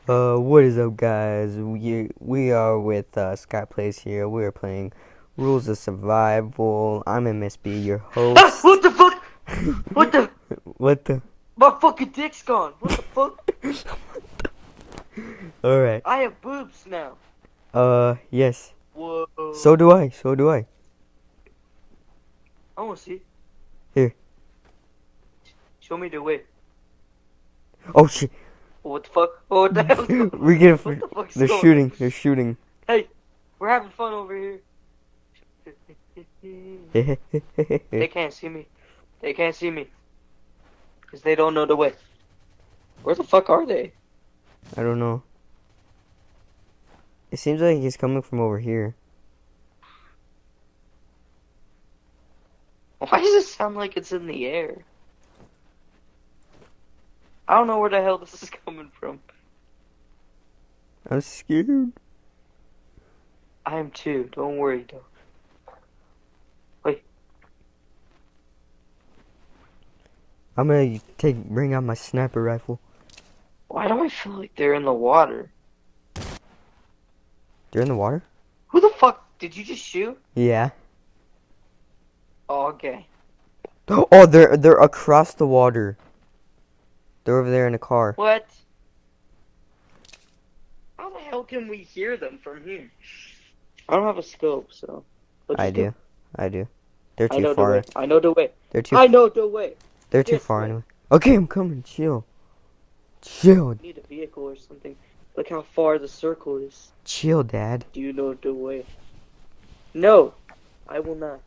What is up, guys? We are with Skyplays here. We are playing Rules of Survival. I'm MSB, your Ah, host. what the fuck? What the? What the? My fucking dick's gone. What the fuck? Alright. I have boobs now. Yes. Whoa. So do I. So do I. I wanna see. Here. Show me the way. Oh shit. What the fuck? Oh, what the hell's going on? We get. What the fuck's They're going shooting. on? They're shooting. Hey, we're having fun over here. They can't see me. They can't see me. Because they don't know the way. Where the fuck are they? I don't know. It seems like he's coming from over here. Why does it sound like it's in the air? I don't know where the hell this is coming from. I'm scared. I am too. Don't worry, though. Wait. I'm gonna bring out my sniper rifle. Why do I feel like they're in the water? They're in the water? Who the fuck did you just shoot? Yeah. Oh, okay. Oh, they're across the water. They're over there in a car. What? How the hell can we hear them from here? I don't have a scope, so. I do. They're I too know far. the way. I know the way. They're too. I know the way. They're too This far way. anyway. Okay, I'm coming. Chill. Chill. I need a vehicle or something. Look how far the circle is. Chill, Dad. Do you know the way? No, I will not.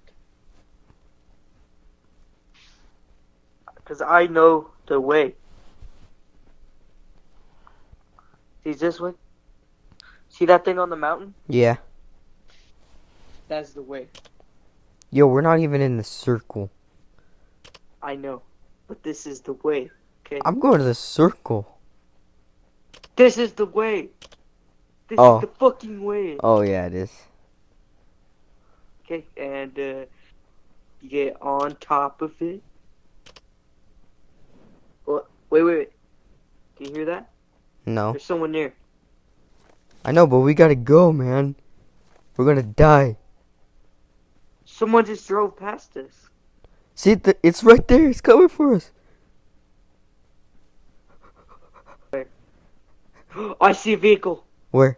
Because I know the way. See this way? See that thing on the mountain? Yeah. That's the way. Yo, we're not even in the circle. I know. But this is the way. Okay? I'm going to the circle. This is the way. This Oh. is the fucking way. Oh, yeah, it is. Okay, and you get on top of it. What? Wait. Can you hear that? No. There's someone near. I know, but we gotta go, man. We're gonna die. Someone just drove past us. See, it's right there. It's coming for us. I see a vehicle. Where?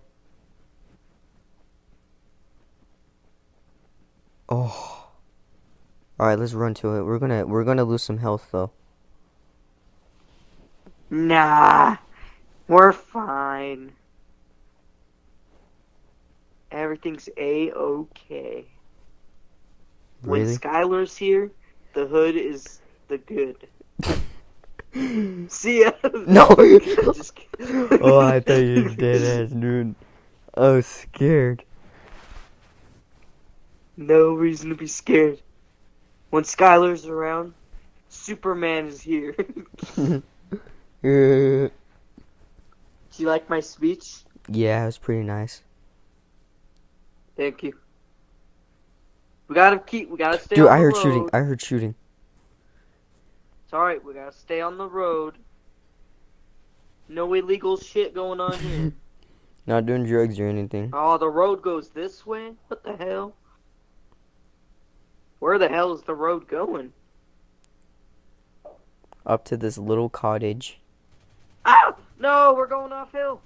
Oh. Alright, let's run to it. We're gonna lose some health though. Nah, we're fine. Everything's A-okay. When Really? Skylar's here, the hood is the good. See ya. No. Just Oh, I thought you were dead ass, dude. I was scared. No reason to be scared. When Skylar's around, Superman is here. Do you like my speech? Yeah, it was pretty nice. Thank you. We gotta stay Dude, on I the heard road. shooting. I heard shooting. It's alright, we gotta stay on the road. No illegal shit going on here. Not doing drugs or anything. Oh, the road goes this way? What the hell? Where the hell is the road going? Up to this little cottage. Ow! No, we're going off hill.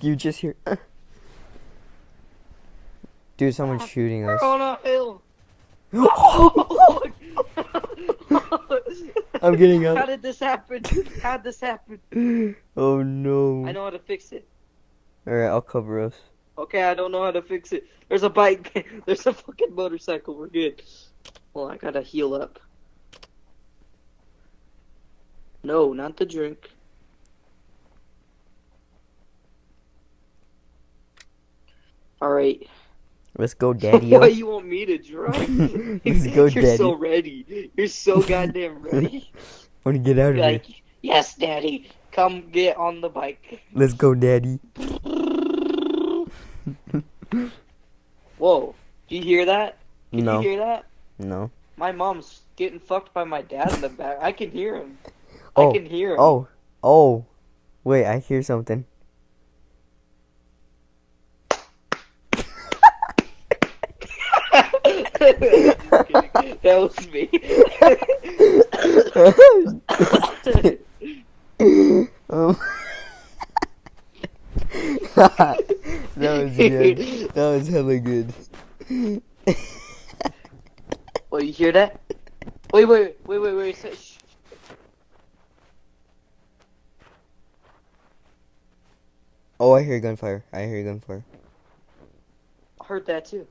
You just hear. Dude, someone's shooting We're us. going off hill. I'm getting up. How did this happen? How'd this happen? Oh no. I know how to fix it. Alright, I'll cover us. Okay, I don't know how to fix it. There's a bike. There's a fucking motorcycle. We're good. Well, I gotta heal up. No, not the drink. Alright. Let's go, Daddy. Why you want me to drive? Let's go, You're Daddy. so ready. You're so goddamn ready. Want to get out of You're here. like, yes, Daddy. Come get on the bike. Let's go, Daddy. Whoa. Do you hear that? Can No. you hear that? No. My mom's getting fucked by my dad in the back. I can hear him. Oh. I can hear him. Oh. Wait, I hear something. That was me. um, that was good. That was hella good. Oh, you hear that? Wait. Shh. Oh, I hear gunfire. I hear gunfire. I heard that too.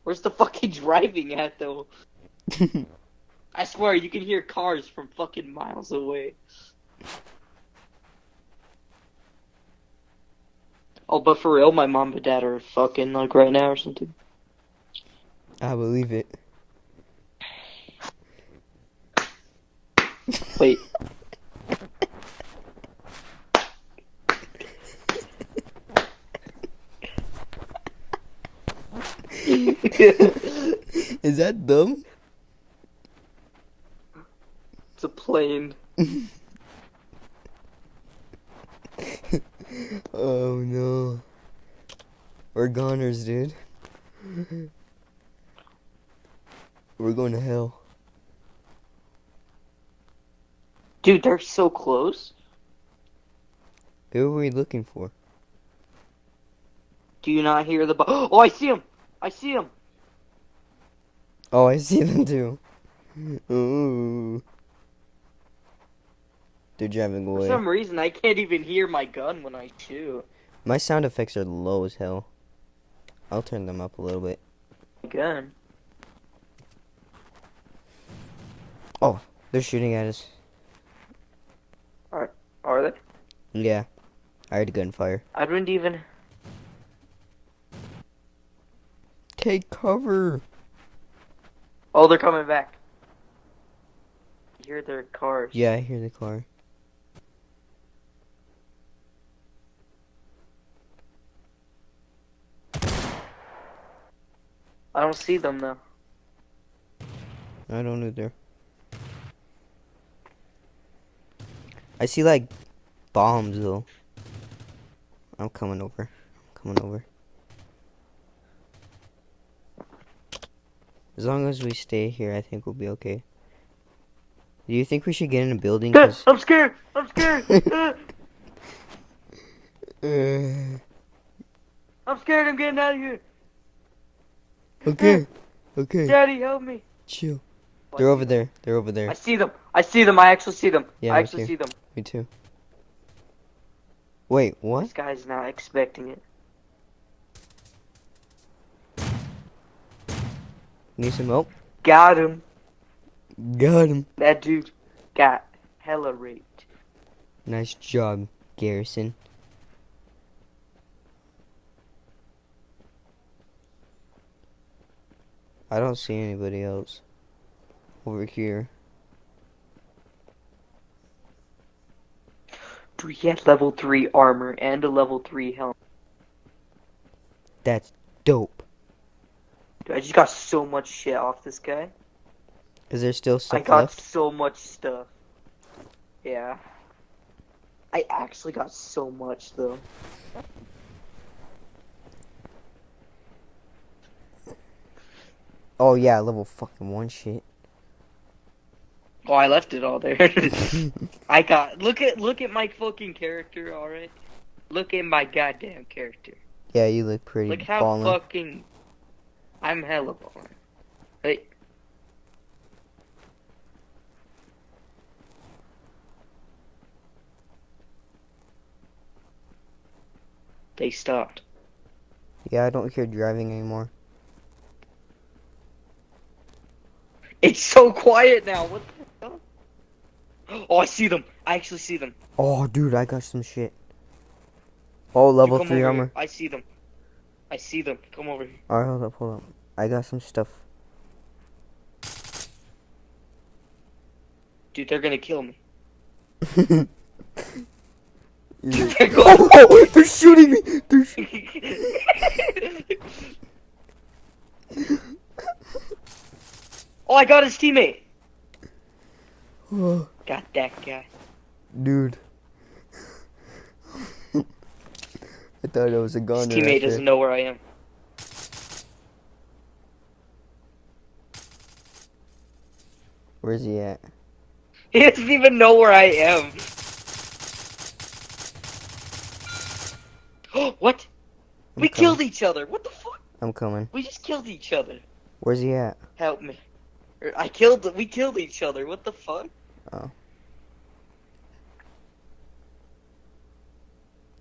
Where's the fucking driving at though? I swear you can hear cars from fucking miles away. Oh, but for real, my mom and dad are fucking like right now or something. I believe it. Wait. Is that dumb? It's a plane. Oh no. We're goners, dude. We're going to hell. Dude, they're so close. Who are we looking for? Do you not hear the Oh, I see him! I see him! Oh, I see them too. Ooh. They're driving For away. some reason, I can't even hear my gun when I shoot. My sound effects are low as hell. I'll turn them up a little bit. Gun. Oh, they're shooting at us. Are they? Yeah. I heard gunfire. I didn't even... Take cover. Oh, they're coming back. You hear their cars. Yeah, I hear the car. I don't see them though. I don't either. I see like bombs though. I'm coming over. As long as we stay here, I think we'll be okay. Do you think we should get in a building? I'm scared! I'm scared! I'm scared, I'm getting out of here! Okay. Okay. Daddy, help me! Chill. They're over there. They're over there. I see them! I actually see them! Yeah, I me actually too. see them. Me too. Wait, what? This guy's not expecting it. Need some help? Got him! Got him. That dude got hella raped. Nice job, Garrison. I don't see anybody else over here. Dude, he had level 3 armor and a level 3 helmet. That's dope. Dude, I just got so much shit off this guy. Is there still stuff I got left? so much stuff. Yeah. I actually got so much though. Oh yeah, level fucking 1 shit. Oh, I left it all there. I got look at my fucking character, alright? Look at my goddamn character. Yeah, you look pretty Look how ballin'. fucking I'm hella ballin'. Hey. They stopped. Yeah, I don't hear driving anymore. It's so quiet now. What the hell? Oh, I see them. I actually see them. Oh, dude, I got some shit. Oh, level Come 3 over armor. here. I see them. I see them. Come over here. Alright, hold up. I got some stuff. Dude, they're gonna kill me. Oh, they're shooting me! Oh, I got his teammate. Oh, Got that guy. dude, I thought it was a His goner teammate right there. doesn't know where I am. Where's he at? He doesn't even know where I am. What? I'm We coming. killed each other. What the fuck? I'm coming. We just killed each other. Where's he at? Help me. We killed each other. What the fuck? Oh.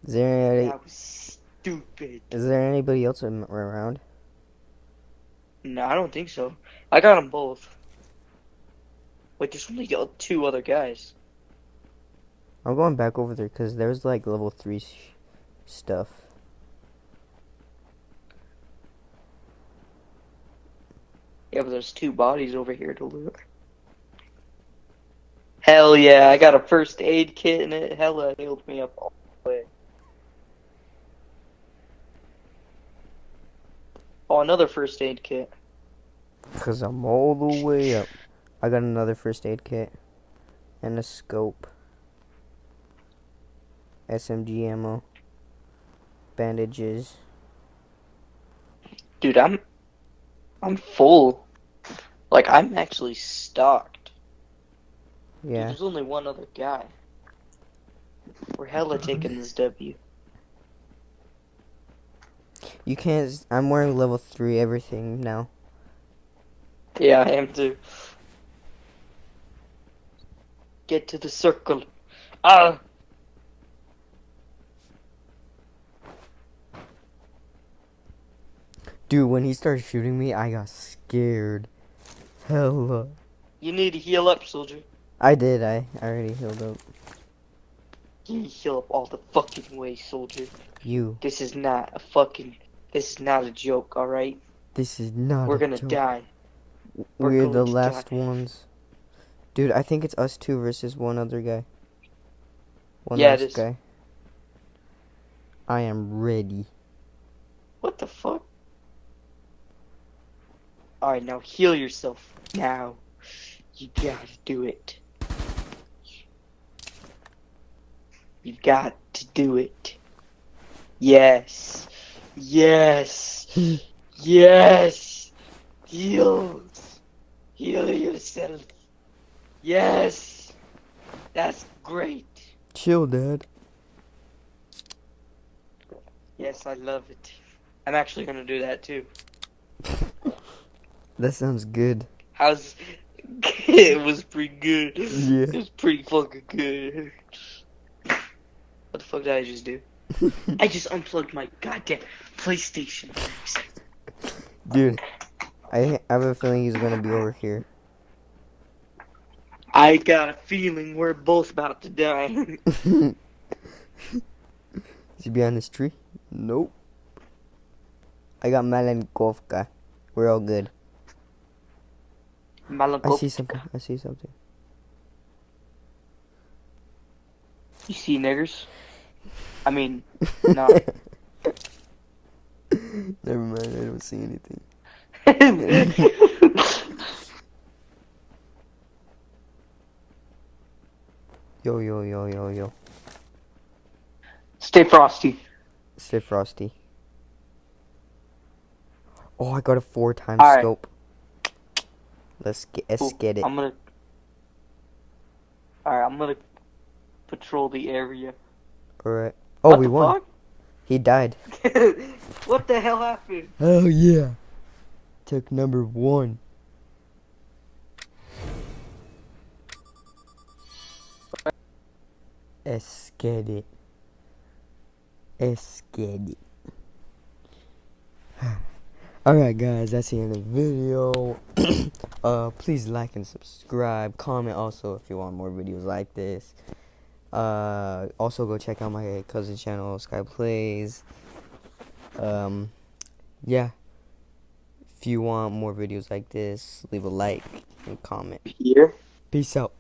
Is there That was stupid. anybody else around? No, I don't think so. I got them both. Wait, there's only two other guys. I'm going back over there because there's like level 3 stuff. Yeah, but there's two bodies over here to loot. Hell yeah, I got a first aid kit and it hella healed me up all the way. Oh, another first aid kit. Because I'm all the way up. I got another first aid kit. And a scope. SMG ammo. Bandages. Dude, I'm full. Like, I'm actually stocked. Yeah. Dude, there's only one other guy. We're hella taking this W. You can't. I'm wearing level 3 everything now. Yeah, I am too. Get to the circle. Ah! Dude, when he started shooting me, I got scared. Hella. You need to heal up, soldier. I did. I already healed up. You need to heal up all the fucking way, soldier. You. This is not a joke, alright? This is not We're a gonna joke. die. We're going the to last die. ones. Dude, I think it's us two versus one other guy. One Yeah, it last is. guy. I am ready. What the fuck? Alright, now heal yourself. Now. You gotta do it. You got to do it. Yes. Yes. Yes. Heal. Heal yourself. Yes. That's great. Chill, Dad. Yes, I love it. I'm actually gonna do that too. That sounds good. How's it was pretty good. Yeah. It was pretty fucking good. What the fuck did I just do? I just unplugged my goddamn PlayStation. Dude, I have a feeling he's gonna be over here. I got a feeling we're both about to die. Is he behind this tree? Nope. I got Malenkovka. We're all good. I see something. I see something. You see niggers? I mean, no. Never mind, I don't see anything. Yo, yo, yo, yo, yo. Stay frosty. Stay frosty. Oh, I got a 4x All right. scope. Let's get it. I'm gonna patrol the area. Alright. Oh, What we the won. fuck? He died. What the hell happened? Oh, yeah. Took number 1. Let's get it. Let's get it. Alright guys, that's the end of the video. Please like and subscribe. Comment also if you want more videos like this. Also go check out my cousin's channel, Skyplays. Yeah. If you want more videos like this, leave a like and comment. Here. Peace out.